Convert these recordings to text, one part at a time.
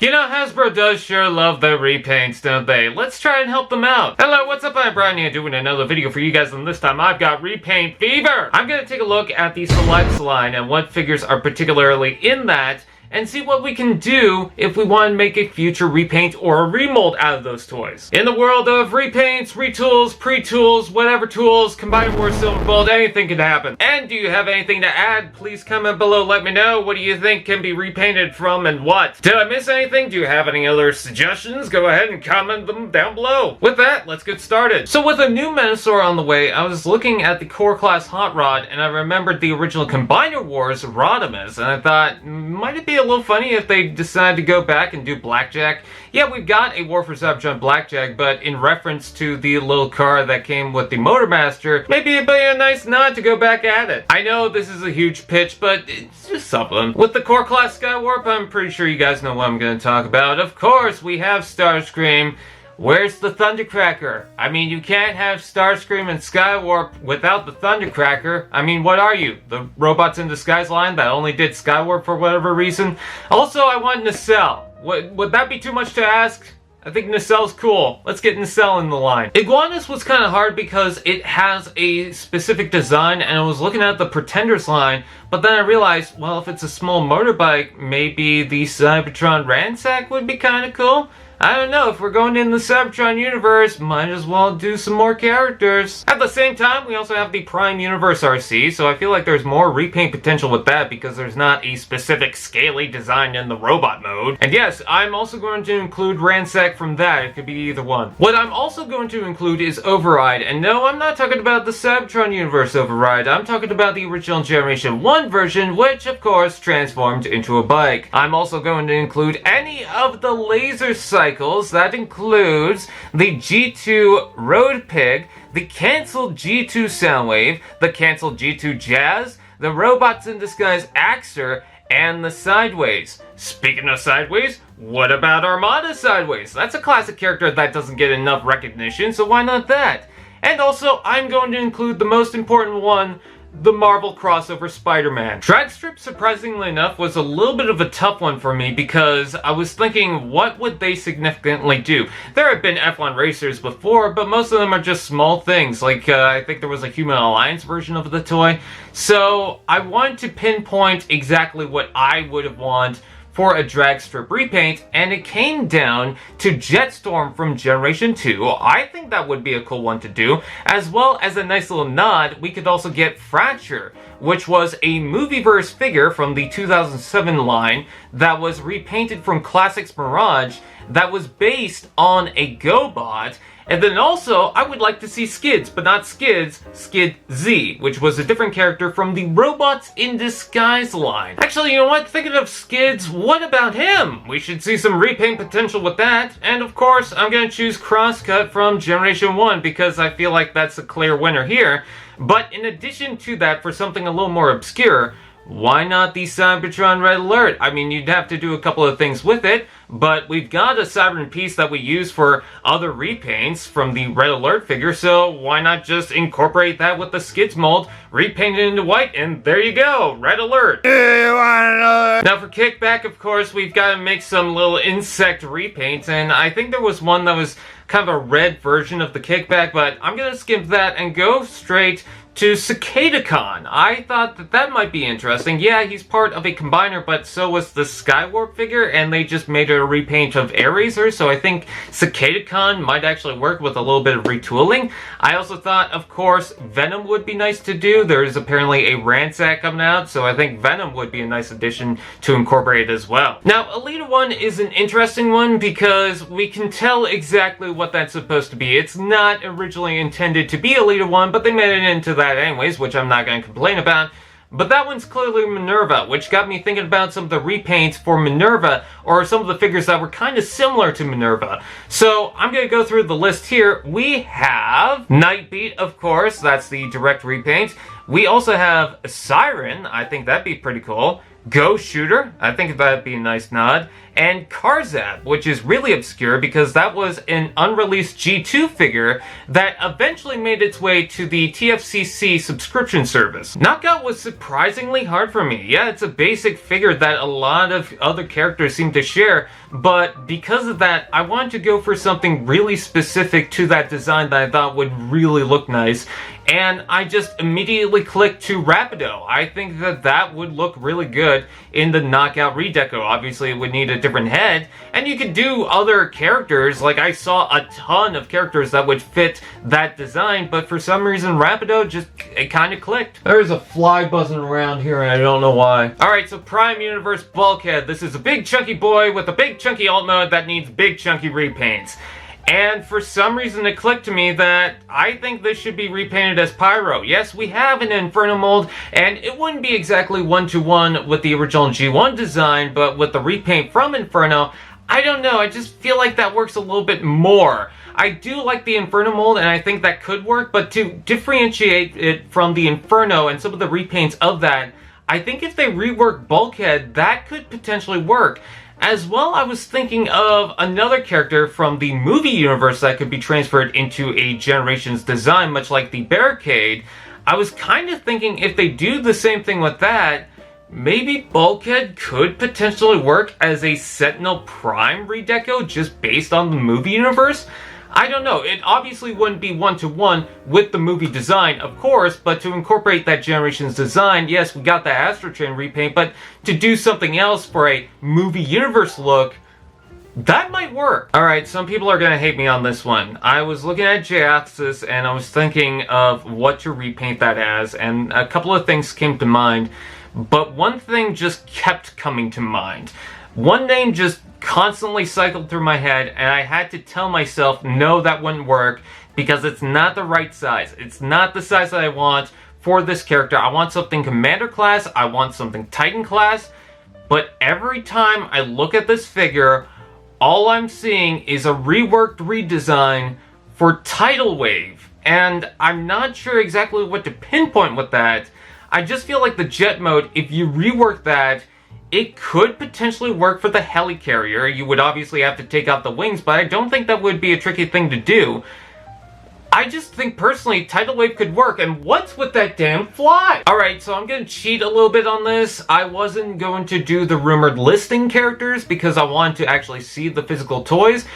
You know, Hasbro does sure love their repaints, don't they? Let's try and help them out. Hello, what's up? I'm Brian here doing another video for you guys, and this time I've got repaint fever! I'm gonna take a look at the selects line and what figures are particularly in that, and see what we can do if we want to make a future repaint or a remold out of those toys. In the world of repaints, retools, pre-tools, whatever tools, Combiner Wars, Silver Bolt, anything can happen. And do you have anything to add? Please comment below, let me know. What do you think can be repainted from and what? Did I miss anything? Do you have any other suggestions? Go ahead and comment them down below. With that, let's get started. So with a new Menasaur on the way, I was looking at the Core Class Hot Rod, and I remembered the original Combiner Wars Rodimus, and I thought, might it be a little funny if they decide to go back and do Blackjack? Yeah, we've got a War for Cybertron Blackjack, but in reference to the little car that came with the Motormaster, maybe it'd be a nice nod to go back at it. I know this is a huge pitch, but it's just something. With the Core Class Skywarp, I'm pretty sure you guys know what I'm going to talk about. Of course, we have Starscream. Where's the Thundercracker? I mean, you can't have Starscream and Skywarp without the Thundercracker. I mean, what are you? The Robots in Disguise line that only did Skywarp for whatever reason? Also, I want Nacelle. Would that be too much to ask? I think Nacelle's cool. Let's get Nacelle in the line. Iguanus was kind of hard because it has a specific design, and I was looking at the Pretenders line, but then I realized, well, if it's a small motorbike, maybe the Cybertron Ransack would be kind of cool. I don't know, if we're going in the Cybertron universe, might as well do some more characters. At the same time, we also have the Prime Universe RC, so I feel like there's more repaint potential with that because there's not a specific scaly design in the robot mode. And yes, I'm also going to include Ransack from that. It could be either one. What I'm also going to include is Override, and no, I'm not talking about the Cybertron universe Override. I'm talking about the original Generation 1 version, which of course transformed into a bike. I'm also going to include any of the laser cycles. That includes the G2 Road Pig, the cancelled G2 Soundwave, the cancelled G2 Jazz, the Robots in Disguise Axer, and the Sideways. Speaking of Sideways, what about Armada Sideways? That's a classic character that doesn't get enough recognition, so why not that? And also, I'm going to include the most important one, the Marvel crossover Spider-Man. Dragstrip, surprisingly enough, was a little bit of a tough one for me because I was thinking, what would they significantly do? There have been F1 racers before, but most of them are just small things, like I think there was a Human Alliance version of the toy. So I wanted to pinpoint exactly what I would have wanted for a Dragstrip repaint, and it came down to Jetstorm from Generation 2. I think that would be a cool one to do. As well as a nice little nod, we could also get Fracture, which was a Movieverse figure from the 2007 line that was repainted from Classics Mirage that was based on a GoBot. And then also, I would like to see Skids, but not Skids, Skid Z, which was a different character from the Robots in Disguise line. Actually, you know what? Thinking of Skids, what about him? We should see some repaint potential with that. And of course, I'm going to choose Crosscut from Generation 1 because I feel like that's a clear winner here. But in addition to that, for something a little more obscure, why not the Cybertron Red Alert? I mean, you'd have to do a couple of things with it, but we've got a Cybertron piece that we use for other repaints from the Red Alert figure, so why not just incorporate that with the Skids mold, repaint it into white, and there you go, Red Alert. Now for Kickback, of course, we've got to make some little insect repaints, and I think there was one that was kind of a red version of the Kickback, but I'm going to skip that and go straight to Cicada Khan. I thought that that might be interesting. Yeah, he's part of a combiner, but so was the Skywarp figure, and they just made it a repaint of Air Razor, so I think Cicada Khan might actually work with a little bit of retooling. I also thought, of course, Venom would be nice to do. There's apparently a Ransack coming out, so I think Venom would be a nice addition to incorporate as well. Now, Elita 1 is an interesting one because we can tell exactly what that's supposed to be. It's not originally intended to be Elita 1, but they made it into that anyways, which I'm not going to complain about. But that one's clearly Minerva, which got me thinking about some of the repaints for Minerva, or some of the figures that were kind of similar to Minerva. So I'm going to go through the list here. We have Nightbeat, of course, that's the direct repaint. We also have Siren, I think that'd be pretty cool. Ghost Shooter, I think that'd be a nice nod. And Karzab, which is really obscure because that was an unreleased G2 figure that eventually made its way to the TFCC subscription service. Knockout was surprisingly hard for me. Yeah, it's a basic figure that a lot of other characters seem to share, but because of that, I wanted to go for something really specific to that design that I thought would really look nice. And I just immediately clicked to Rapido. I think that that would look really good in the Knockout redeco. Obviously, it would need a different head, and you could do other characters. Like, I saw a ton of characters that would fit that design, but for some reason, Rapido it kind of clicked. There's a fly buzzing around here, and I don't know why. Alright, so Prime Universe Bulkhead. This is a big chunky boy with a big chunky alt mode that needs big chunky repaints. And for some reason it clicked to me that I think this should be repainted as Pyro. Yes, we have an Inferno mold, and it wouldn't be exactly one-to-one with the original G1 design, but with the repaint from Inferno, I don't know, I just feel like that works a little bit more. I do like the Inferno mold, and I think that could work, but to differentiate it from the Inferno and some of the repaints of that, I think if they rework Bulkhead, that could potentially work. As well, I was thinking of another character from the movie universe that could be transferred into a Generations design, much like the Barricade. I was kind of thinking if they do the same thing with that, maybe Bulkhead could potentially work as a Sentinel Prime redeco just based on the movie universe. I don't know, it obviously wouldn't be one-to-one with the movie design, of course, but to incorporate that Generations design, yes, we got the Astro Train repaint, but to do something else for a movie universe look, that might work. Alright, some people are gonna hate me on this one. I was looking at J-Axis and I was thinking of what to repaint that as, and a couple of things came to mind, but one thing just kept coming to mind. One name just constantly cycled through my head, and I had to tell myself, no, that wouldn't work, because it's not the right size. It's not the size that I want for this character. I want something Commander class, I want something Titan class, but every time I look at this figure, all I'm seeing is a reworked redesign for Tidal Wave, and I'm not sure exactly what to pinpoint with that. I just feel like the jet mode, if you rework that, it could potentially work for the helicarrier. You would obviously have to take out the wings, but I don't think that would be a tricky thing to do. I just think personally Tidal Wave could work, and what's with that damn fly? Alright, so I'm gonna cheat a little bit on this. I wasn't going to do the rumored listing characters because I wanted to actually see the physical toys,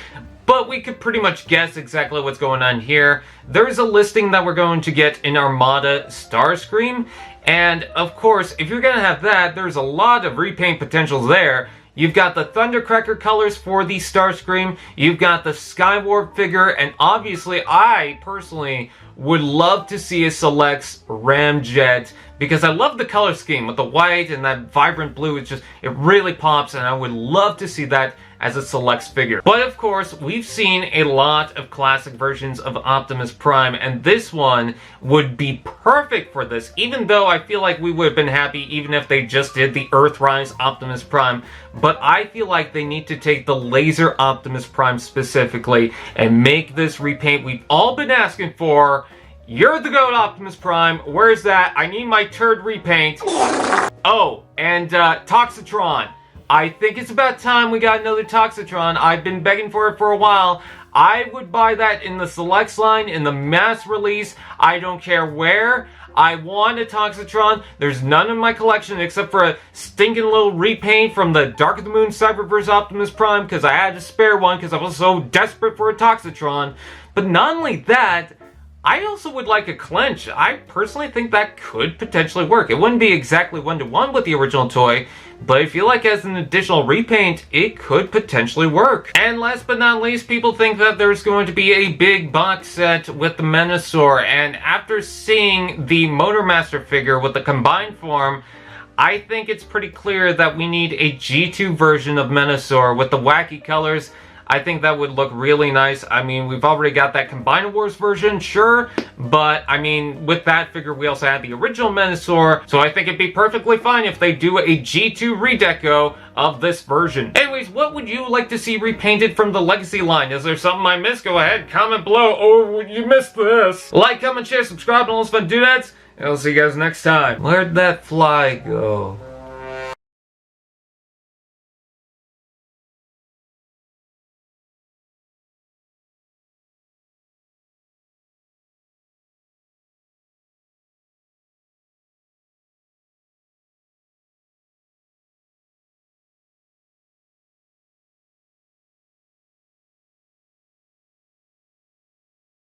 but we could pretty much guess exactly what's going on here. There's a listing that we're going to get in Armada Starscream, and of course, if you're gonna have that, there's a lot of repaint potentials there. You've got the Thundercracker colors for the Starscream, you've got the Skywarp figure, and obviously, I personally would love to see a Selects Ramjet, because I love the color scheme with the white and that vibrant blue. It really pops, and I would love to see that as a Selects figure. But of course, we've seen a lot of classic versions of Optimus Prime, and this one would be perfect for this, even though I feel like we would have been happy even if they just did the Earthrise Optimus Prime. But I feel like they need to take the Laser Optimus Prime specifically and make this repaint we've all been asking for. You're the GOAT, Optimus Prime. Where's that? I need my turd repaint. Oh, and Toxitron. I think it's about time we got another Toxitron. I've been begging for it for a while. I would buy that in the Selects line, in the mass release. I don't care where. I want a Toxitron. There's none in my collection except for a stinking little repaint from the Dark of the Moon Cyberverse Optimus Prime, because I had to spare one because I was so desperate for a Toxitron. But not only that, I also would like a clench. I personally think that could potentially work. It wouldn't be exactly one-to-one with the original toy, but I feel like as an additional repaint, it could potentially work. And last but not least, people think that there's going to be a big box set with the Menasaur, and after seeing the Motormaster figure with the combined form, I think it's pretty clear that we need a G2 version of Menasaur with the wacky colors. I think that would look really nice. I mean, we've already got that Combiner Wars version, sure, but I mean, with that figure, we also had the original Menasaur, so I think it'd be perfectly fine if they do a G2 redeco of this version. Anyways, what would you like to see repainted from the Legacy line? Is there something I missed? Go ahead, comment below. Oh, you missed this. Like, comment, share, subscribe, and all those fun doodads. And I'll see you guys next time. Where'd that fly go?